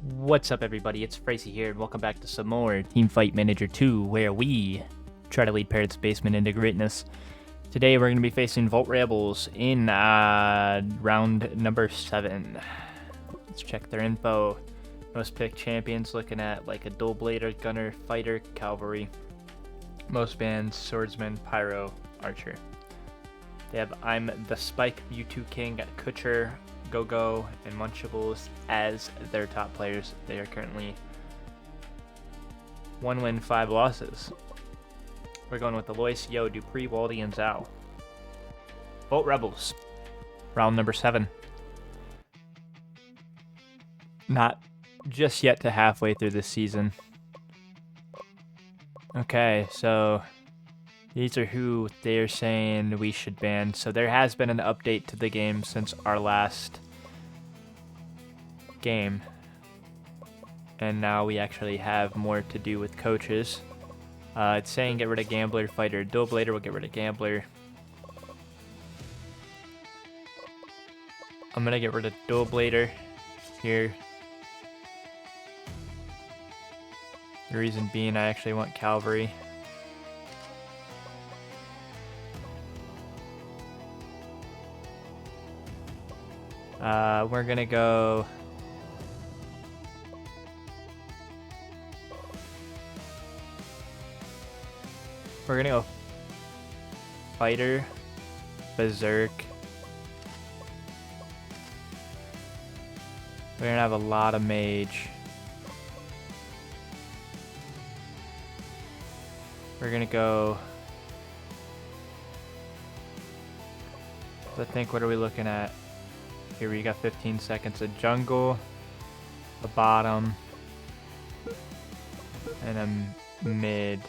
What's up, everybody? It's Fracy here, and welcome back to some more Teamfight Manager 2, where we try to lead Parrott's Basement into greatness. Today, we're going to be facing Vault Rebels in round number 7. Let's check their info. Most picked champions, looking at like a dual blader, gunner, fighter, cavalry. Most bans, swordsman, pyro, archer. They have I'm the Spike, U2 King, Kutcher, Go-Go, and Munchables as their top players. They are currently 1 win, 5 losses. We're going with Alois, Yo, Dupree, Waldy, and Zhao. Vault Rebels, round number 7. Not just yet to halfway through this season. Okay, so these are who they're saying we should ban. So there has been an update to the game since our last game. And now we actually have more to do with coaches. It's saying get rid of Gambler, Fighter, Dual Blader. We'll get rid of Gambler. I'm going to get rid of Dual Blader here. The reason being I actually want Cavalry. We're gonna go Fighter, Berserk. We're gonna have a lot of Mage. We're gonna go, I think, what are we looking at? Here we got 15 seconds. A jungle, a bottom, and a mid.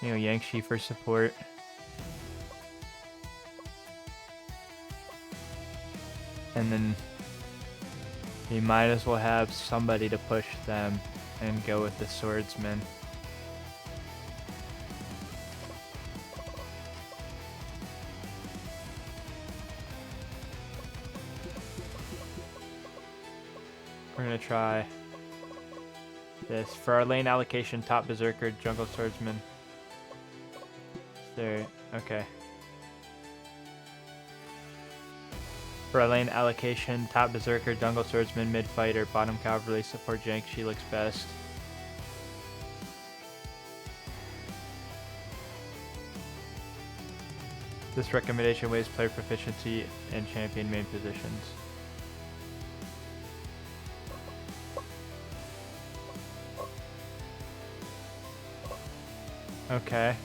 Yangshi for support. And then we might as well have somebody to push them and go with the swordsman. We're gonna try this. For our lane allocation, top berserker, jungle swordsman. There, okay. For our lane allocation, top berserker, jungle swordsman, mid fighter, bottom cavalry, support jank. She looks best. This recommendation weighs player proficiency and champion main positions. Okay.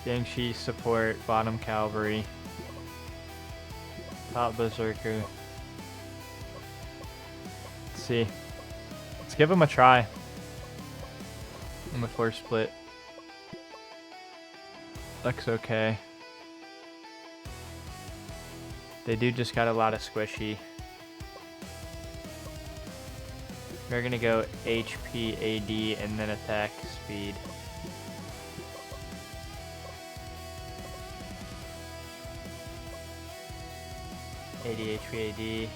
Yangshi support, bottom cavalry, top berserker. Let's see. Let's give him a try. On the force split. Looks okay. They do just got a lot of squishy. We're gonna go HP, AD, and then attack speed. AD, HP, AD.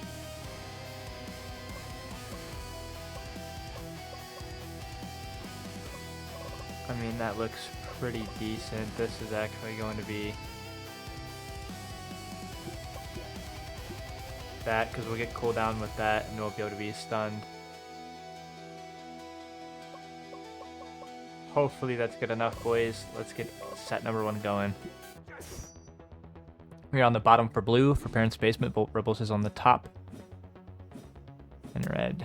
I mean, that looks pretty decent. This is actually going to be that, because we'll get cooldown with that and we'll be able to be stunned. Hopefully that's good enough, boys. Let's get set number 1 going. We're on the bottom for blue. For Parrott's Basement, Vault Rebels is on the top. And red.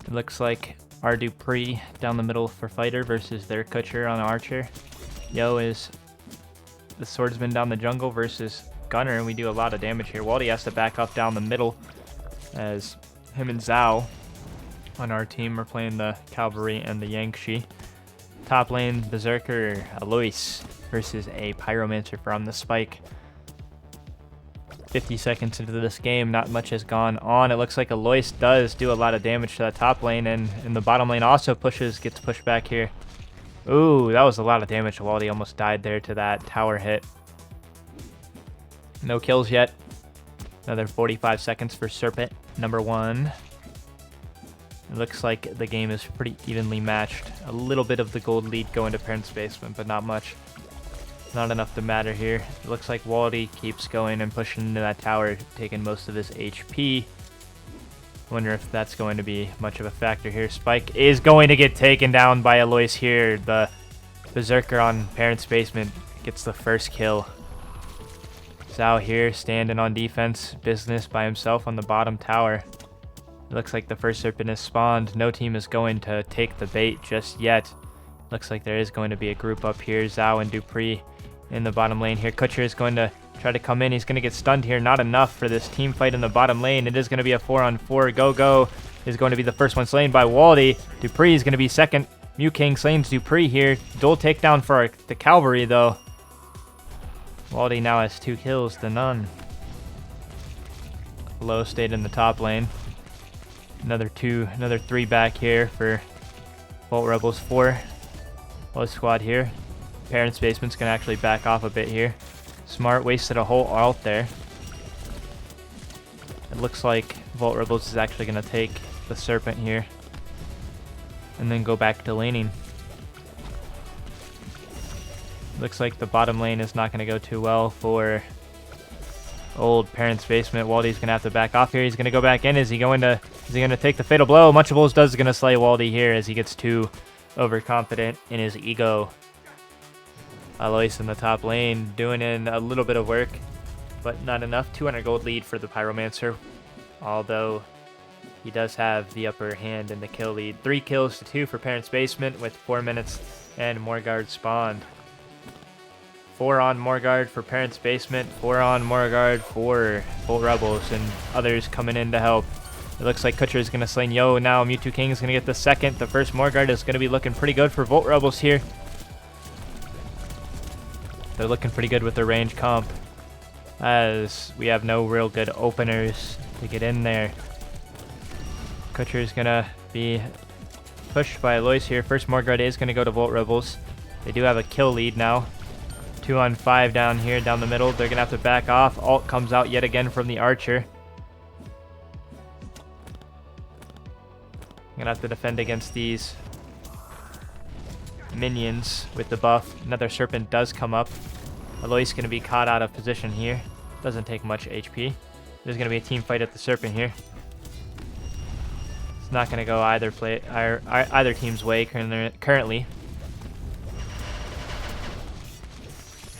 It looks like our Dupree down the middle for fighter versus their Kutcher on archer. Yo is the swordsman down the jungle versus gunner, and we do a lot of damage here. Waldy has to back up down the middle as him and Zhao on our team are playing the cavalry and the Yangshi. Top lane, berserker Alois versus a pyromancer from the Spike. 50 seconds into this game, not much has gone on. It looks like Alois does do a lot of damage to that top lane, and in the bottom lane also gets pushed back here. Ooh, that was a lot of damage. Waldy almost died there to that tower hit. No kills yet. Another 45 seconds for Serpent, number 1. It looks like the game is pretty evenly matched. A little bit of the gold lead going to Parents Basement, but not much. Not enough to matter here. It looks like Waldy keeps going and pushing into that tower, taking most of his HP. Wonder if that's going to be much of a factor here. Spike is going to get taken down by Alois here. The Berserker on Parents Basement gets the first kill. Zhao here standing on defense business by himself on the bottom tower. It looks like the first Serpent is spawned. No team is going to take the bait just yet. Looks like there is going to be a group up here. Zhao and Dupree in the bottom lane here. Kutcher is going to try to come in. He's going to get stunned here. Not enough for this team fight in the bottom lane. It is going to be a 4-on-4. Go is going to be the first one slain by Waldy. Dupree is going to be second. Mew King slains Dupree here. Dual takedown for the Cavalry though. Waldy now has 2 kills to none. Low stayed in the top lane. Another 3 back here for Volt Rebels 4. Low squad here. Parents Basement's gonna actually back off a bit here. Smart wasted a whole ult there. It looks like Volt Rebels is actually gonna take the Serpent here and then go back to laning. Looks like the bottom lane is not gonna go too well for old Parents Basement. Waldy's gonna have to back off here. He's gonna go back in. Is he gonna take the fatal blow? Munchables does gonna slay Waldy here as he gets too overconfident in his ego. Alois in the top lane doing in a little bit of work, but not enough. 200 gold lead for the Pyromancer, although he does have the upper hand in the kill lead. 3 kills to 2 for Parents Basement with 4 minutes and Morgard spawned. 4 on Morgard for Parents Basement, 4 on Morgard for Volt Rebels, and others coming in to help. It looks like Kutcher is going to slay Yo now. Mewtwo King is going to get the second. The first Morgard is going to be looking pretty good for Volt Rebels here. They're looking pretty good with their range comp, as we have no real good openers to get in there. Kutcher is going to be pushed by Alois here. First Morgard is going to go to Volt Rebels. They do have a kill lead now. 2 on 5 down here, down the middle. They're going to have to back off. Ult comes out yet again from the Archer. I'm going to have to defend against these minions with the buff. Another Serpent does come up. Alois going to be caught out of position here. Doesn't take much HP. There's going to be a team fight at the Serpent here. It's not going to go either team's way currently.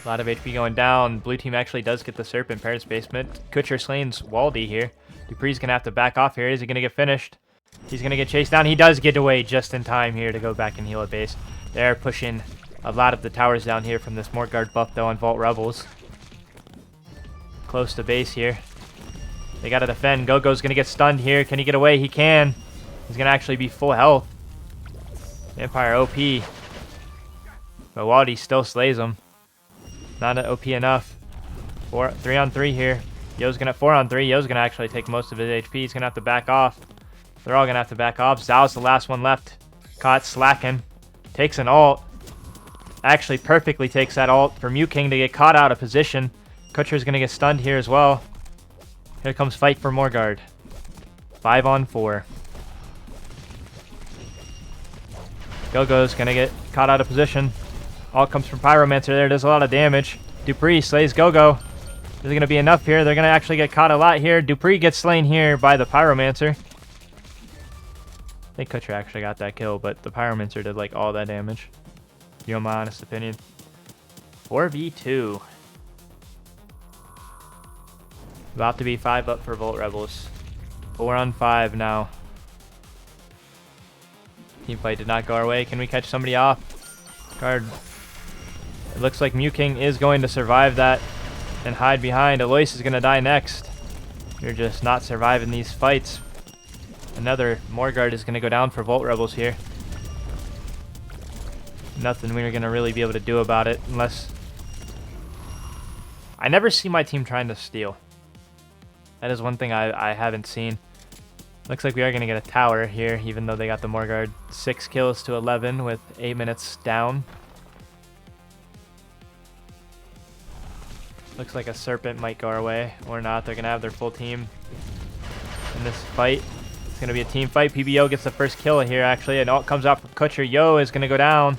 A lot of HP going down. Blue team actually does get the Serpent. Parents Basement. Kutcher slains Waldy here. Dupree's going to have to back off here. Is he going to get finished? He's going to get chased down. He does get away just in time here to go back and heal at base. They're pushing a lot of the towers down here from this Morgard buff though on Volt Rebels. Close to base here. They got to defend. Gogo's going to get stunned here. Can he get away? He can. He's going to actually be full health. Vampire OP. But Waldy still slays him. Not OP enough. 3 on 3 here. Yo's gonna 4 on 3. Yo's gonna actually take most of his HP. He's gonna have to back off. They're all gonna have to back off. Zhao's the last one left. Caught slacking. Takes an ult. Actually perfectly takes that ult for Mew King to get caught out of position. Kutcher's gonna get stunned here as well. Here comes fight for Morgard. 5 on 4. Gogo's gonna get caught out of position. All comes from Pyromancer there. Does a lot of damage. Dupree slays Gogo. Is it going to be enough here? They're going to actually get caught a lot here. Dupree gets slain here by the Pyromancer. I think Kutcher actually got that kill, but the Pyromancer did like all that damage. You know, my honest opinion. 4v2. About to be 5 up for Volt Rebels. 4 on 5 now. Teamfight did not go our way. Can we catch somebody off guard? It looks like Mew King is going to survive that and hide behind. Alois is going to die next. You're just not surviving these fights. Another Morgard is going to go down for Volt Rebels here. Nothing we're going to really be able to do about it unless... I never see my team trying to steal. That is one thing I haven't seen. Looks like we are going to get a tower here, even though they got the Morgard. 6 kills to 11 with 8 minutes down. Looks like a serpent might go our way or not. They're gonna have their full team in this fight. It's gonna be a team fight. PBO gets the first kill here actually, and all it comes out from Kutcher. Yo is gonna go down.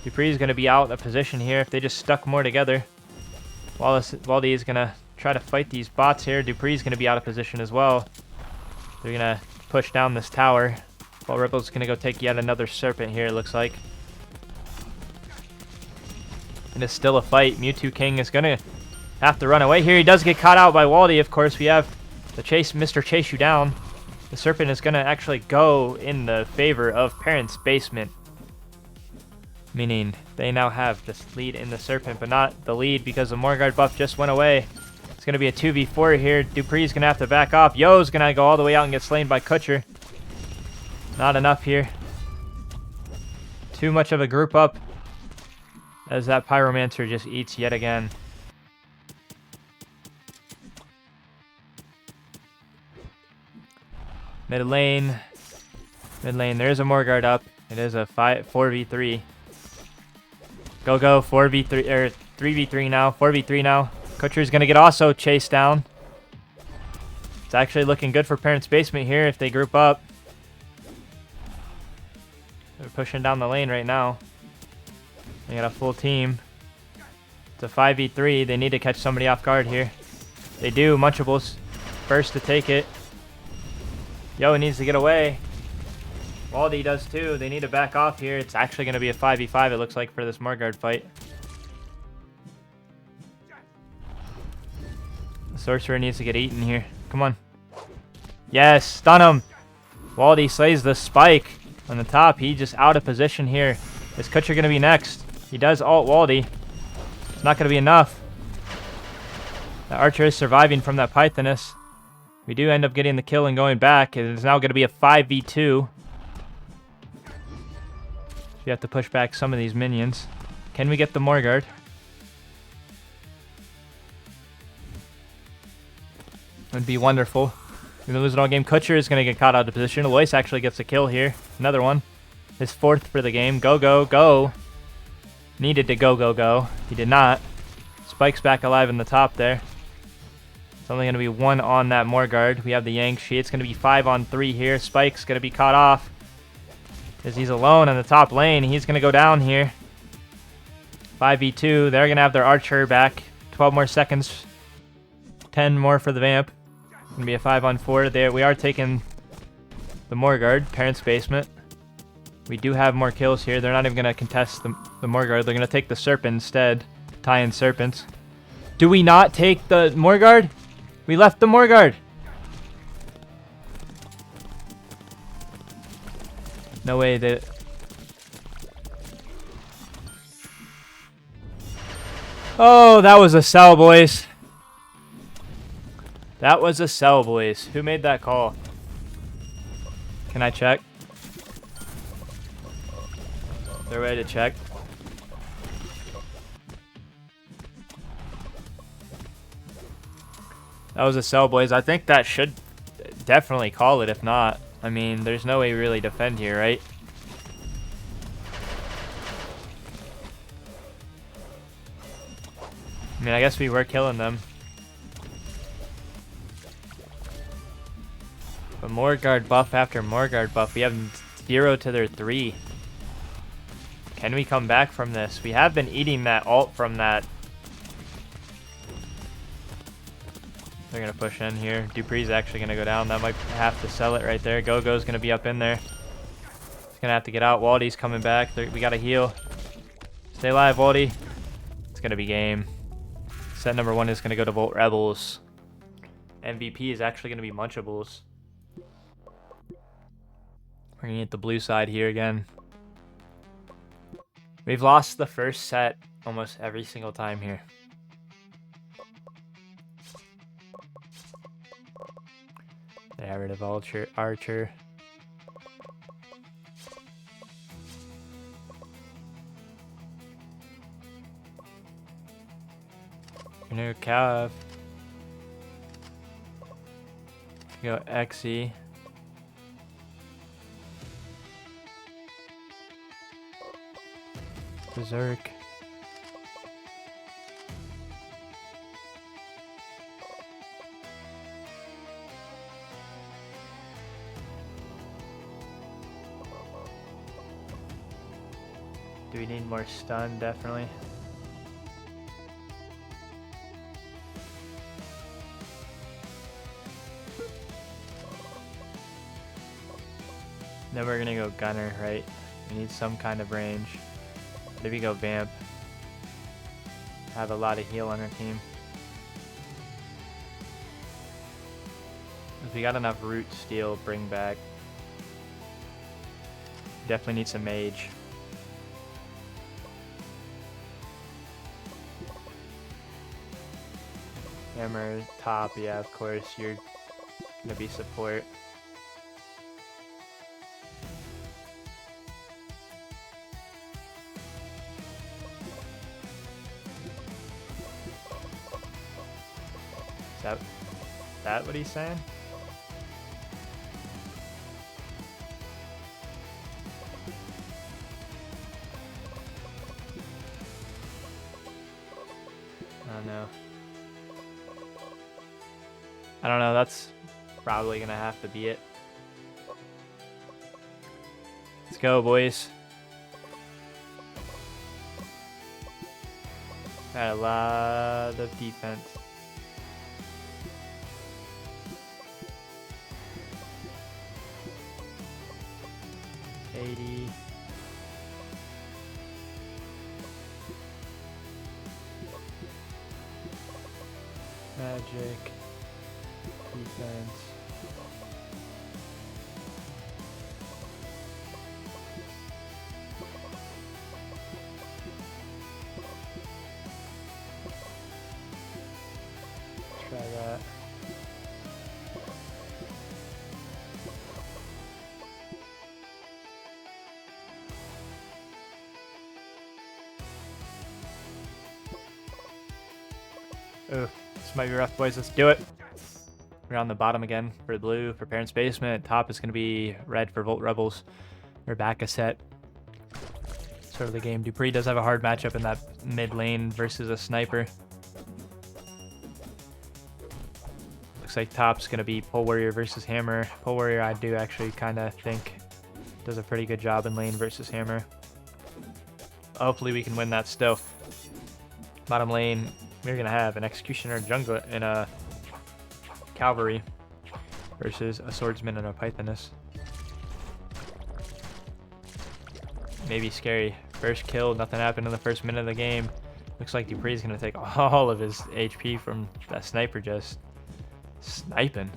Dupree is gonna be out of position here if they just stuck more together. Waldy is gonna try to fight these bots here. Dupree's gonna be out of position as well. They're gonna push down this tower. While Ripple's gonna go take yet another serpent here, it looks like. And it's still a fight. Mewtwo King is gonna have to run away here. He does get caught out by Waldy. Of course, we have the Mr. Chase You Down. The serpent is gonna actually go in the favor of Parents' Basement. Meaning they now have this lead in the serpent, but not the lead because the Morgard buff just went away. It's gonna be a 2v4 here. Dupree's gonna have to back off. Yo's gonna go all the way out and get slain by Kutcher. Not enough here. Too much of a group up as that Pyromancer just eats yet again. Mid lane. There's a Morgard up. It is a 4v3. Go 4v3 or 3v3 now. 4v3 now. Kutcher's gonna get also chased down. It's actually looking good for Parents' Basement here if they group up. They're pushing down the lane right now. They got a full team. It's a 5v3. They need to catch somebody off guard here. They do. Munchables first to take it. Yo needs to get away. Waldy does too. They need to back off here. It's actually going to be a 5v5 it looks like for this Morgard fight. The Sorcerer needs to get eaten here. Come on. Yes, stun him. Waldy slays the spike on the top. He just out of position here. Is Kutcher going to be next? He does ult Waldy. It's not going to be enough. The Archer is surviving from that Pythoness. We do end up getting the kill and going back. It is now going to be a 5v2. You have to push back some of these minions. Can we get the Morgard? Would be wonderful. We're going to lose it all game. Kutcher is going to get caught out of position. Alois actually gets a kill here. Another one. His fourth for the game. Go. Needed to go. He did not. Spike's back alive in the top there. It's only going to be one on that Morgard. We have the Yangshi. It's going to be 5-on-3 here. Spike's going to be caught off. As he's alone on the top lane. He's going to go down here. 5v2. They're going to have their Archer back. 12 more seconds. 10 more for the Vamp. Going to be a 5-on-4 there. We are taking the Morgard. Parents' Basement. We do have more kills here. They're not even going to contest the Morgard. They're going to take the Serpent instead. Tie in Serpents. Do we not take the Morgard? We left the Morgard. No way that... Oh, that was a sell, boys. That was a sell, boys. Who made that call? Can I check? Is there a way to check? That was a sell, boys. I think that should definitely call it, if not. I mean, there's no way we really defend here, right? I mean, I guess we were killing them. But Morgard buff after Morgard buff. We have 0 to their 3. Can we come back from this? We have been eating that ult from that. They're going to push in here. Dupree's actually going to go down. That might have to sell it right there. Gogo's going to be up in there. He's going to have to get out. Waldy's coming back. We got to heal. Stay alive, Waldy. It's going to be game. Set number 1 is going to go to Volt Rebels. MVP is actually going to be Munchables. We're going to get the blue side here again. We've lost the first set almost every single time here. They got rid of Archer. New Cav. Go Xe. Berserk. Do we need more stun? Definitely. Then we're gonna go Gunner, right? We need some kind of range. Maybe go Vamp. Have a lot of heal on our team. If we got enough root steel, bring back. Definitely need some mage. Hammer, top, yeah, of course, you're gonna be support. Is that what he's saying? I don't know, that's probably gonna have to be it. Let's go, boys. Got a lot of defense. Magic. Defense. Try that. Ooh, this might be rough, boys. Let's do it. We're on the bottom again for blue for Parents' Basement. Top is going to be red for Volt Rebels. We're back a set. Start of the game. Dupree does have a hard matchup in that mid lane versus a sniper. Looks like top's going to be Pole Warrior versus Hammer. Pole Warrior, I do actually kind of think does a pretty good job in lane versus Hammer. Hopefully we can win that still. Bottom lane, we're going to have an Executioner Jungler and a Cavalry versus a Swordsman and a Pythoness. Maybe scary. First kill, nothing happened in the first minute of the game. Looks like Dupree's going to take all of his HP from that sniper just sniping.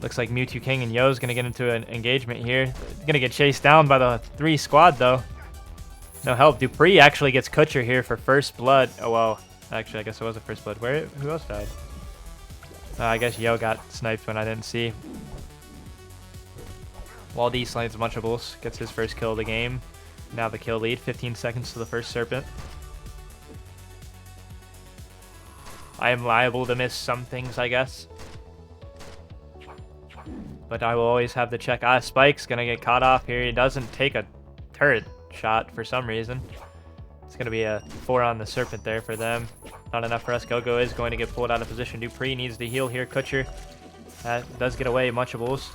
Looks like Mewtwo King and Yo's going to get into an engagement here. Going to get chased down by the 3 squad though. No help. Dupree actually gets Kutcher here for first blood. Oh well. Actually, I guess it was a first blood. Who else died? I guess Yo got sniped when I didn't see. Waldy slays Munchables, gets his first kill of the game. Now the kill lead, 15 seconds to the first Serpent. I am liable to miss some things, I guess. But I will always have the check. Spike's gonna get caught off here. He doesn't take a turret shot for some reason. It's going to be a 4 on the Serpent there for them. Not enough for us. Gogo is going to get pulled out of position. Dupree needs to heal here. Kutcher. That does get away. Munchables.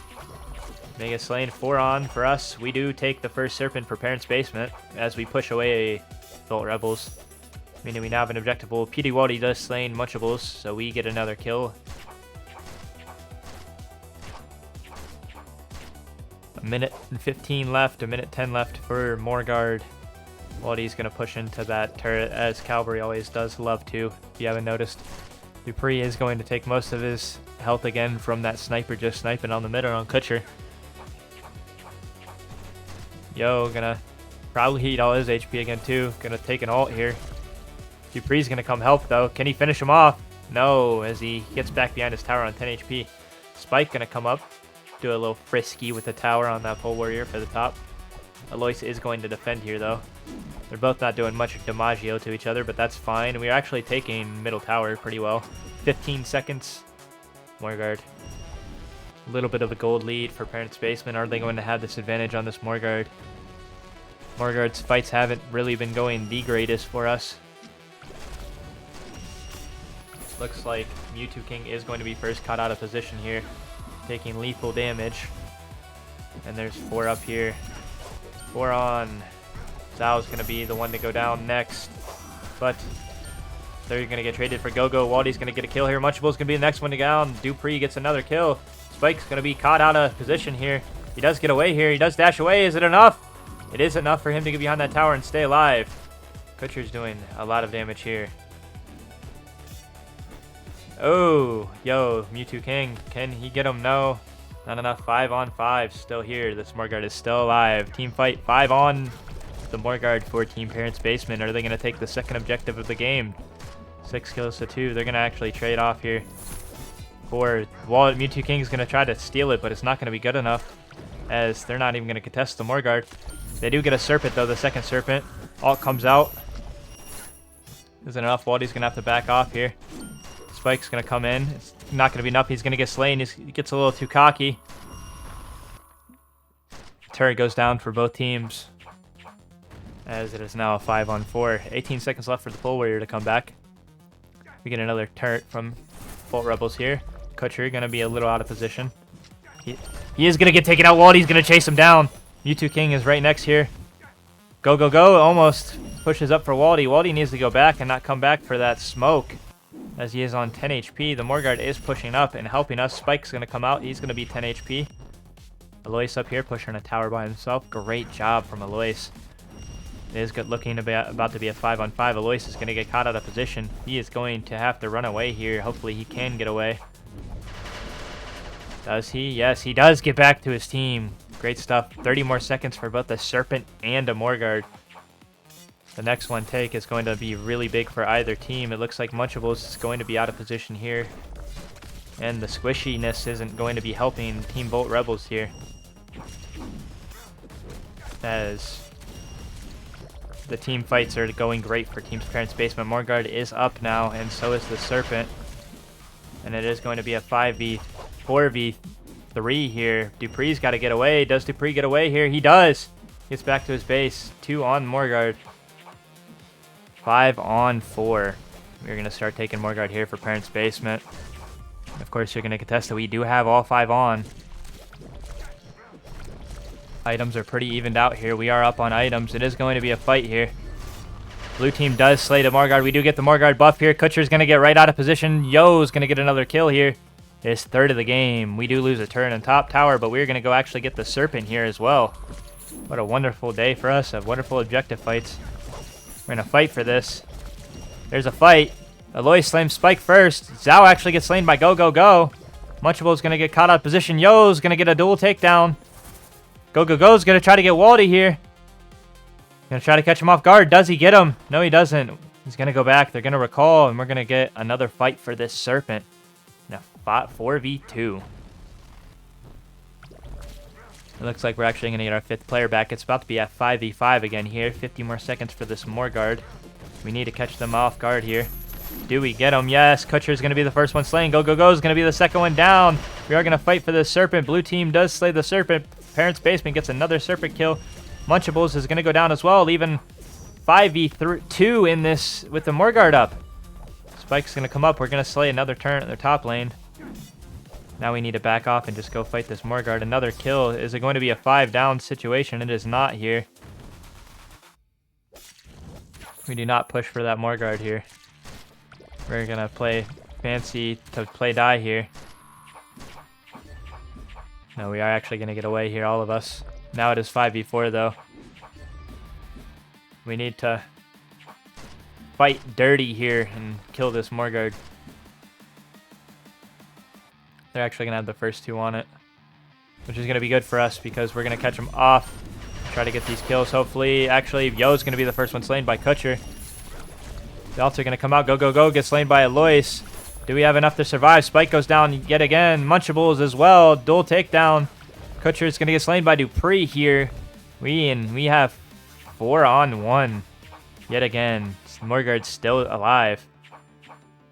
Mega Slain. 4 on for us. We do take the first Serpent for Parents' Basement as we push away Volt Rebels. Meaning we now have an objectable. PD Waldy does slain Munchables, so we get another kill. A minute and 15 left. A minute 10 left for Morgard. Waldy's going to push into that turret, as Cavalry always does love to, if you haven't noticed. Dupree is going to take most of his health again from that sniper just sniping on the middle on Kutcher. Yo, gonna probably heat all his HP again too. Gonna take an ult here. Dupree's gonna come help though. Can he finish him off? No, as he gets back behind his tower on 10 HP. Spike gonna come up, do a little frisky with the tower on that Pole Warrior for the top. Alois is going to defend here though. They're both not doing much damaggio to each other, but that's fine. We're actually taking middle tower pretty well. 15 seconds. Morgard. A little bit of a gold lead for Parents' Basement. Are they going to have this advantage on this Morgard? Morgard's fights haven't really been going the greatest for us. Looks like Mewtwo King is going to be first caught out of position here, taking lethal damage. And there's 4 up here. 4 on. Zhao's going to be the one to go down next. But they're going to get traded for Gogo. Waldy's going to get a kill here. Munchable's going to be the next one to go down. Dupree gets another kill. Spike's going to be caught out of position here. He does get away here. He does dash away. Is it enough? It is enough for him to get behind that tower and stay alive. Kutcher's doing a lot of damage here. Oh, yo, Mewtwo King. Can he get him? No. Not enough. 5 on 5 still here. This Morgard is still alive. Team fight 5 on the Morgard for Team Parents Basement. Are they going to take the second objective of the game? 6 kills to 2. They're going to actually trade off here. For Mewtwo King is going to try to steal it, but it's not going to be good enough, as they're not even going to contest the Morgard. They do get a Serpent, though, the second Serpent. Alt comes out. Isn't enough. Waldy's going to have to back off here. Spike's going to come in. It's not going to be enough. He's going to get slain. He gets a little too cocky. Turret goes down for both teams, as it is now a 5 on 4. 18 seconds left for the Pole Warrior to come back. We get another turret from Volt Rebels here. Kutcher going to be a little out of position. He is going to get taken out. Waldy's going to chase him down. Mewtwo King is right next here. Go, go, go. Almost pushes up for Waldy. Waldy needs to go back and not come back for that smoke, as he is on 10 HP. The Morgard is pushing up and helping us. Spike's going to come out. He's going to be 10 HP. Alois up here pushing a tower by himself. Great job from Alois. It is good looking about to be a 5 on 5. Alois is going to get caught out of position. He is going to have to run away here. Hopefully he can get away. Does he? Yes, he does get back to his team. Great stuff. 30 more seconds for both the Serpent and a Morgard. The next one take is going to be really big for either team. It looks like Munchables is going to be out of position here, and the squishiness isn't going to be helping Team Volt Rebels here, as the team fights are going great for Team Parents Basement. Morgard is up now, and so is the Serpent, and it is going to be a 5v4v3 here. Dupree's got to get away. Does Dupree get away here? He does. Gets back to his base. 2 on Morgard. 5 on 4. We're going to start taking Morgard here for Parents Basement. Of course, you're going to contest it. We do have all 5 on. Items are pretty evened out here. We are up on items. It is going to be a fight here. Blue team does slay the Morgard. We do get the Morgard buff here. Kutcher's going to get right out of position. Yo's going to get another kill here. It's third of the game. We do lose a turn in top tower, but we're going to go actually get the Serpent here as well. What a wonderful day for us of wonderful objective fights. We're going to fight for this. There's a fight. Aloy slams Spike first. Zhao actually gets slain by Go, Go, Go. Munchable's going to get caught out of position. Yo's going to get a dual takedown. Go, Go, Go's going to try to get Waldy here. Going to try to catch him off guard. Does he get him? No, he doesn't. He's going to go back. They're going to recall, and we're going to get another fight for this Serpent. In a 4v2. It looks like we're actually going to get our 5th player back. It's about to be at 5v5 again here. 50 more seconds for this Morgard. We need to catch them off guard here. Do we get them? Yes. Kutcher's going to be the first one slain. Go, Go, Go is going to be the second one down. We are going to fight for this Serpent. Blue team does slay the Serpent. Parents Basement gets another Serpent kill. Munchables is going to go down as well, leaving 5v2 in this with the Morgard up. Spike's going to come up. We're going to slay another turn at their top lane. Now we need to back off and just go fight this Morgard. Another kill. Is it going to be a 5 down situation? It is not here. We do not push for that Morgard here. We're going to play fancy to play die here. No, we are actually going to get away here, all of us. Now it is 5v4 though. We need to fight dirty here and kill this Morgard. They're actually going to have the first 2 on it, which is going to be good for us because we're going to catch them off. Try to get these kills, hopefully. Actually, Yo's going to be the first one slain by Kutcher. The ults are going to come out. Go, Go, Go gets slain by Alois. Do we have enough to survive? Spike goes down yet again. Munchables as well. Dual takedown. Kutcher is going to get slain by Dupree here. We have 4 on 1 yet again. Morgard's still alive.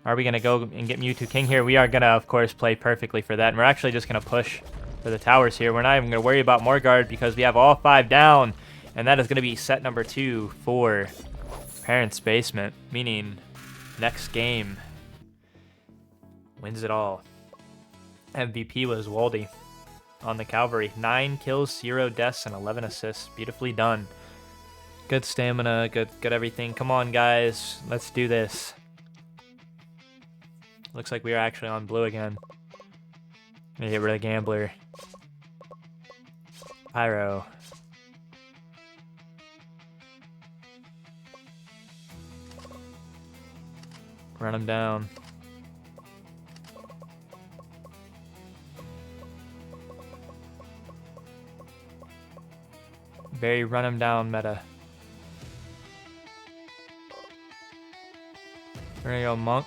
Are we going to go and get Mewtwo King here? We are going to, of course, play perfectly for that. And we're actually just going to push for the towers here. We're not even going to worry about Morgard because we have all 5 down. And that is going to be set number 2 for Parents Basement. Meaning, next game wins it all. MVP was Waldy. on the Cavalry. 9 kills, 0 deaths, and 11 assists. Beautifully done. Good stamina, good everything. Come on, guys. Let's do this. Looks like we are actually on blue again. Gonna get rid of Gambler. Pyro. Run him down. Very run him down meta. There you go, Monk.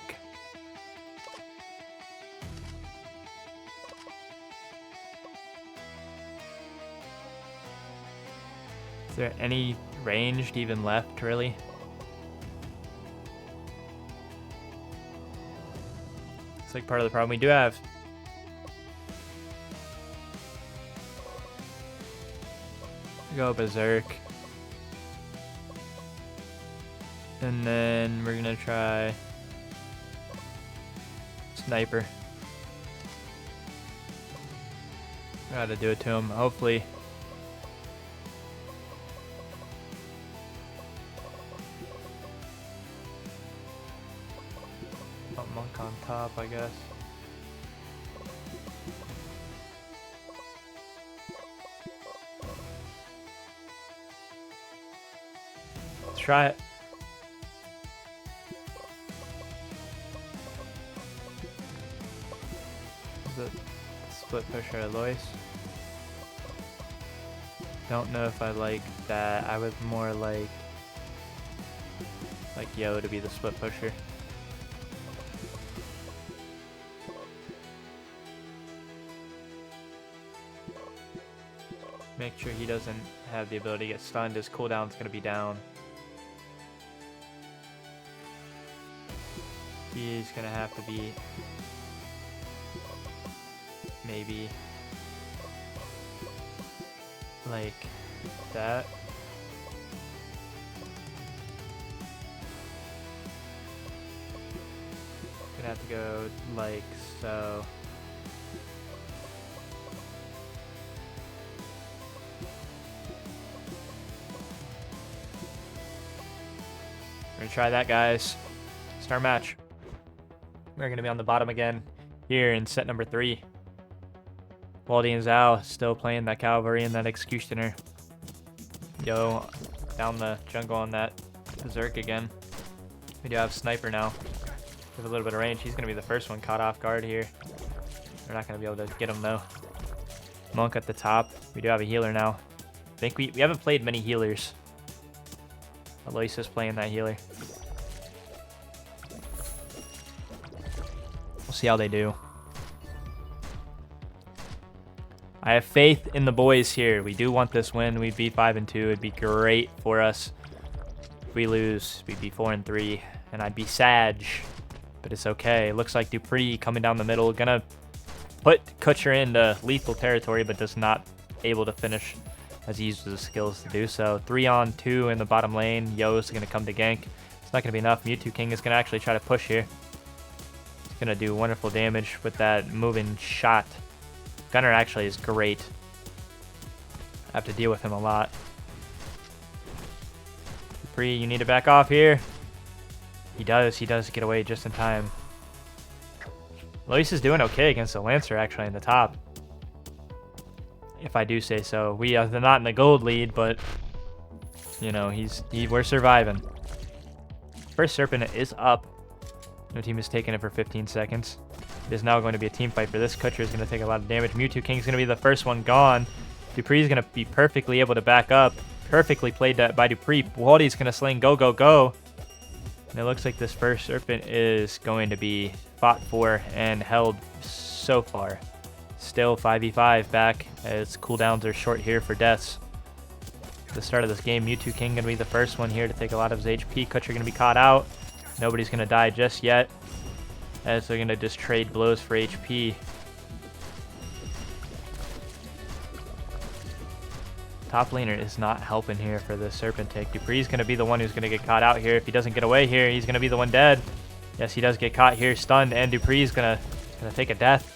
Is there any ranged even left, really? It's like part of the problem we do have. Go Berserk. And then we're gonna try Sniper. Gotta do it to him, hopefully. Oh, Monk on top, I guess. Let's try it. Is it split pusher Alois? Don't know if I like that. I would more like Yo to be the split pusher. Make sure he doesn't have the ability to get stunned. His cooldown's going to be down. He's going to have to be maybe like that. Gonna have to go like so. We're gonna try that, guys. Start match. We're gonna be on the bottom again here in set number 3. Waldy and Zhao still playing that Cavalry and that Executioner. Yo, down the jungle on that Berserk again. We do have Sniper now. With a little bit of range. He's going to be the first one caught off guard here. We're not going to be able to get him though. Monk at the top. We do have a healer now. I think we haven't played many healers. Alois is playing that healer. We'll see how they do. I have faith in the boys here. We do want this win. We'd be 5-2. It'd be great for us. If we lose, we'd be 4-3. And I'd be sad. But it's okay. Looks like Dupree coming down the middle. Gonna put Kutcher into lethal territory, but just not able to finish as he uses his skills to do so. 3-on-2 in the bottom lane. Yo's gonna come to gank. It's not gonna be enough. Mewtwo King is gonna actually try to push here. He's gonna do wonderful damage with that moving shot. Gunner actually is great. I have to deal with him a lot. Dupree, you need to back off here. He does get away just in time. Alois is doing okay against the Lancer actually in the top. If I do say so. We are not in the gold lead, but you know, we're surviving. First Serpent is up. No team has taken it for 15 seconds. It is now going to be a team fight for this. Kutcher is going to take a lot of damage. Mewtwo King is going to be the first one gone. Dupree is going to be perfectly able to back up. Perfectly played that by Dupree. Waldy is going to sling go, go, go. And it looks like this first Serpent is going to be fought for and held so far. Still 5v5 back as cooldowns are short here for deaths. At the start of this game, Mewtwo King going to be the first one here to take a lot of his HP. Kutcher going to be caught out. Nobody's going to die just yet, as they're going to just trade blows for HP. Top laner is not helping here for the Serpent take. Dupree's going to be the one who's going to get caught out here. If he doesn't get away here, he's going to be the one dead. Yes, he does get caught here, stunned, and Dupree's going to take a death.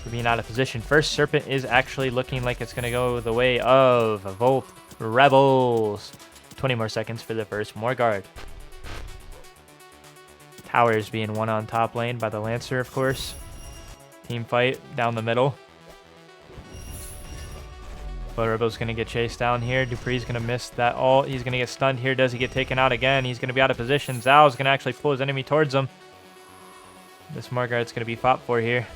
for being out of position. First Serpent is actually looking like it's going to go the way of Volt Rebels. 20 more seconds for the first Morgard. Tower is being won on top lane by the Lancer, of course. Team fight down the middle. But Rebel's going to get chased down here. Dupree's going to miss that ult. He's going to get stunned here. Does he get taken out again? He's going to be out of position. Zhao's going to actually pull his enemy towards him. This Morgard's going to be fought for here.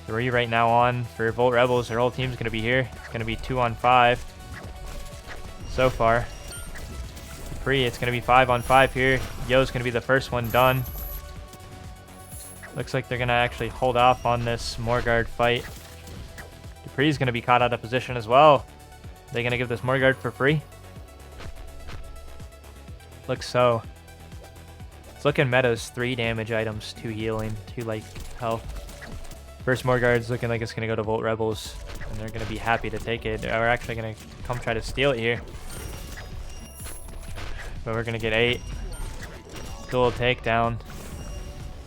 3 right now on for Volt Rebels. Their whole team's going to be here. It's going to be 2 on 5 so far. Dupree, it's going to be 5 on 5 here. Yo's going to be the first one done. Looks like they're going to actually hold off on this Morgard fight. Dupree's going to be caught out of position as well. Are they going to give this Morgard for free? Looks so. It's looking meta's 3 damage items, 2 healing, 2 light health. First Morgard's looking like it's going to go to Volt Rebels, and they're going to be happy to take it. We're actually going to come try to steal it here. But we're going to get 8. Dual takedown.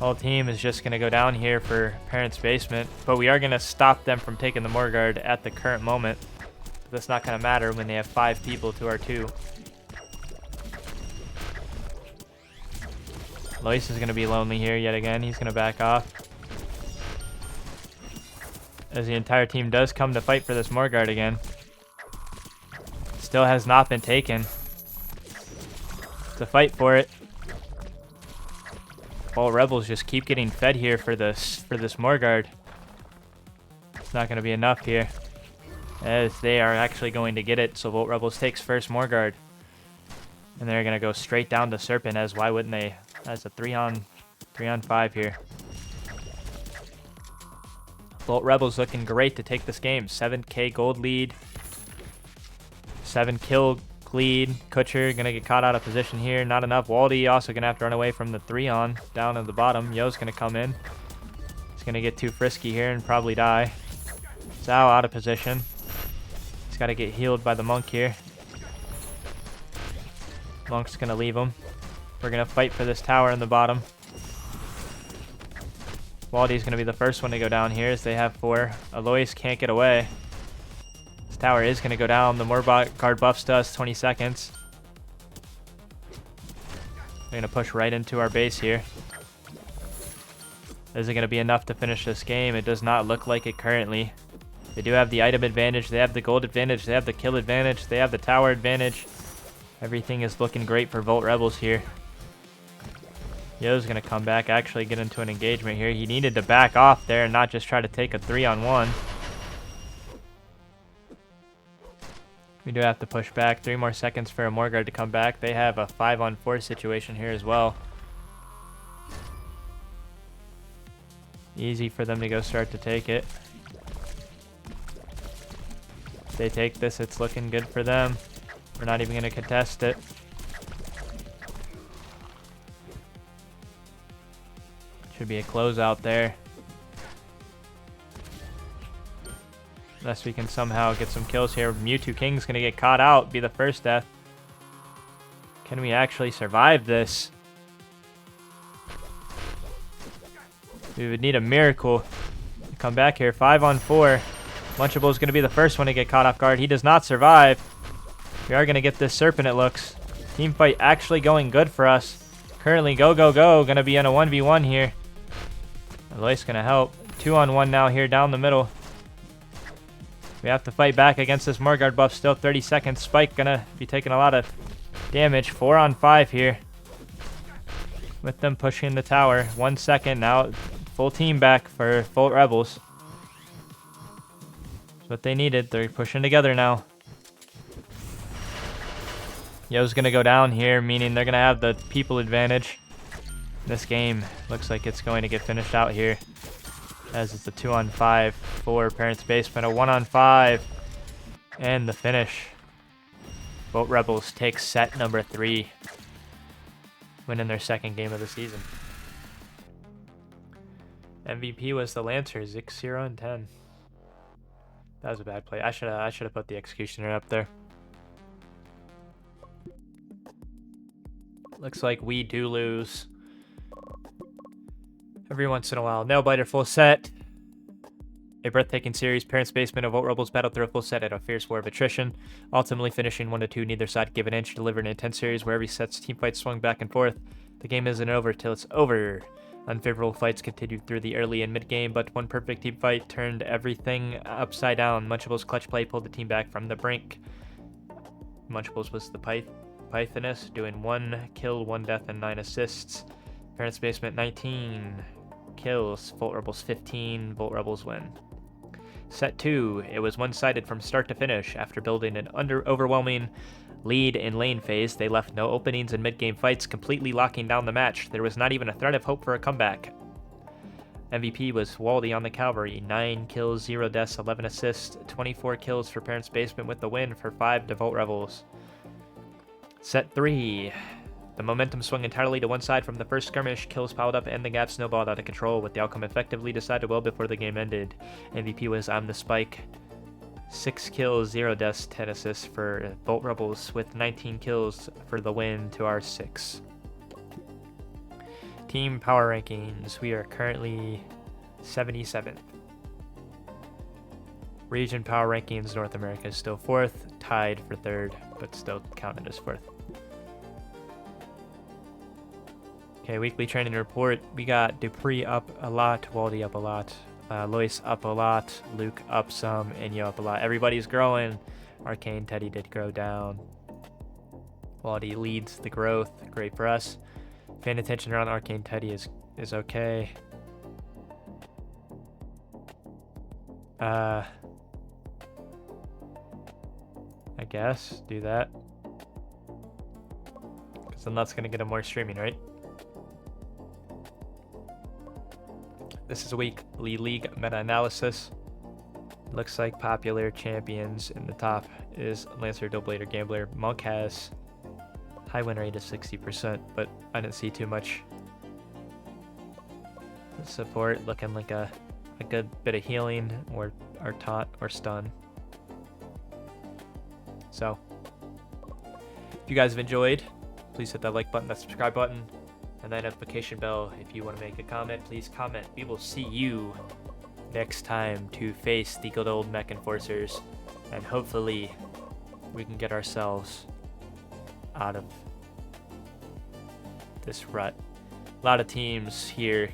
Whole team is just going to go down here for Parents' Basement, but we are going to stop them from taking the Morgard at the current moment. That's not going to matter when they have 5 people to our 2. Lois is going to be lonely here yet again. He's going to back off. As the entire team does come to fight for this Morgard again. Still has not been taken. To fight for it. All Rebels just keep getting fed here for this Morgard. It's not going to be enough here, as they are actually going to get it. So Volt Rebels takes first Morgard, and they're going to go straight down to Serpent. As why wouldn't they? That's a 3 on 5 here. Volt Rebels looking great to take this game. 7k gold lead, 7 kill lead. Kutcher gonna get caught out of position here. Not enough. Waldy also gonna have to run away from the 3 on down at the bottom. Yo's gonna come in. He's gonna get too frisky here and probably die. Zhao out of position. He's gotta get healed by the monk here. Monk's gonna leave him. We're gonna fight for this tower in the bottom. Waldy's gonna be the first one to go down here as they have 4. Alois can't get away. Tower is going to go down. The Morgard buffs us 20 seconds. We're going to push right into our base here. Is it going to be enough to finish this game? It does not look like it currently. They do have the item advantage. They have the gold advantage. They have the kill advantage. They have the tower advantage. Everything is looking great for Volt Rebels here. Yo's going to come back, actually get into an engagement here. He needed to back off there and not just try to take a 3 on 1. We do have to push back. 3 more seconds for a Morgard to come back. They have a 5 on 4 situation here as well. Easy for them to go start to take it. If they take this, it's looking good for them. We're not even going to contest it. Should be a closeout there. Unless we can somehow get some kills here. Mewtwo King's going to get caught out, be the first death. Can we actually survive this? We would need a miracle to come back here. 5 on 4. Lunchable is going to be the first one to get caught off guard. He does not survive. We are going to get this Serpent, it looks. Team fight actually going good for us. Currently, go, go, go. Going to be in a 1v1 here. Aloy's going to help. 2 on 1 now here down the middle. We have to fight back against this Morgard buff. Still 30 seconds. Spike gonna be taking a lot of damage. 4 on 5 here. With them pushing the tower. 1 second now. Full team back for Volt Rebels. That's what they needed. They're pushing together now. Yo's gonna go down here, meaning they're gonna have the people advantage. This game looks like it's going to get finished out here, as it's a 2 on 5 for Parents' Basement, a 1 on 5, and the finish. Volt Rebels take set number 3, winning their 2nd game of the season. MVP was the Lancer, 6-0 and 10. That was a bad play. I should have put the Executioner up there. Looks like we do lose every once in a while. Nailbiter full set. A breathtaking series, Parents Basement and Vault Rebels battled through a full set at a fierce war of attrition, ultimately finishing 1-2. Neither side gave an inch, delivered an intense series where every set's team fight swung back and forth. The game isn't over till it's over. Unfavorable fights continued through the early and mid game, but one perfect team fight turned everything upside down. Munchables' clutch play pulled the team back from the brink. Munchables was the Pythoness, doing 1 kill, 1 death, and 9 assists. Parents Basement 19 kills, Vault Rebels 15. Vault Rebels win. Set 2, it was one-sided from start to finish. After building an overwhelming lead in lane phase, they left no openings in mid-game fights, completely locking down the match. There was not even a threat of hope for a comeback. MVP was Waldy on the Cavalry, 9 kills, 0 deaths, 11 assists, 24 kills for Parents Basement with the win for 5 to Vault Rebels. Set 3, the momentum swung entirely to one side from the first skirmish. Kills piled up and the gap snowballed out of control, with the outcome effectively decided well before the game ended. MVP was On the Spike, 6 kills, 0 deaths, 10 assists for Vault Rebels, with 19 kills for the win to our 6. Team power rankings, we are currently 77th. Region power rankings, North America is still 4th, tied for 3rd, but still counted as 4th. Okay, weekly training report. We got Dupree up a lot, Waldy up a lot, Lois up a lot, Luke up some, and Yo up a lot. Everybody's growing. Arcane Teddy did grow down. Waldy leads the growth. Great for us. Fan attention around Arcane Teddy is okay. I guess do that, because then that's gonna get him more streaming, right? This is a weekly league meta-analysis. Looks like popular champions in the top is Lancer, Doughblader, Gambler. Monk has high win rate of 60%, but I didn't see too much support. Looking like a good bit of healing or taunt or stun. So, if you guys have enjoyed, please hit that like button, that subscribe button, and that notification bell. If you want to make a comment, please comment. We will see you next time to face the good old Mech Enforcers, and hopefully we can get ourselves out of this rut. A lot of teams here,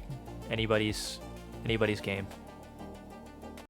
anybody's game.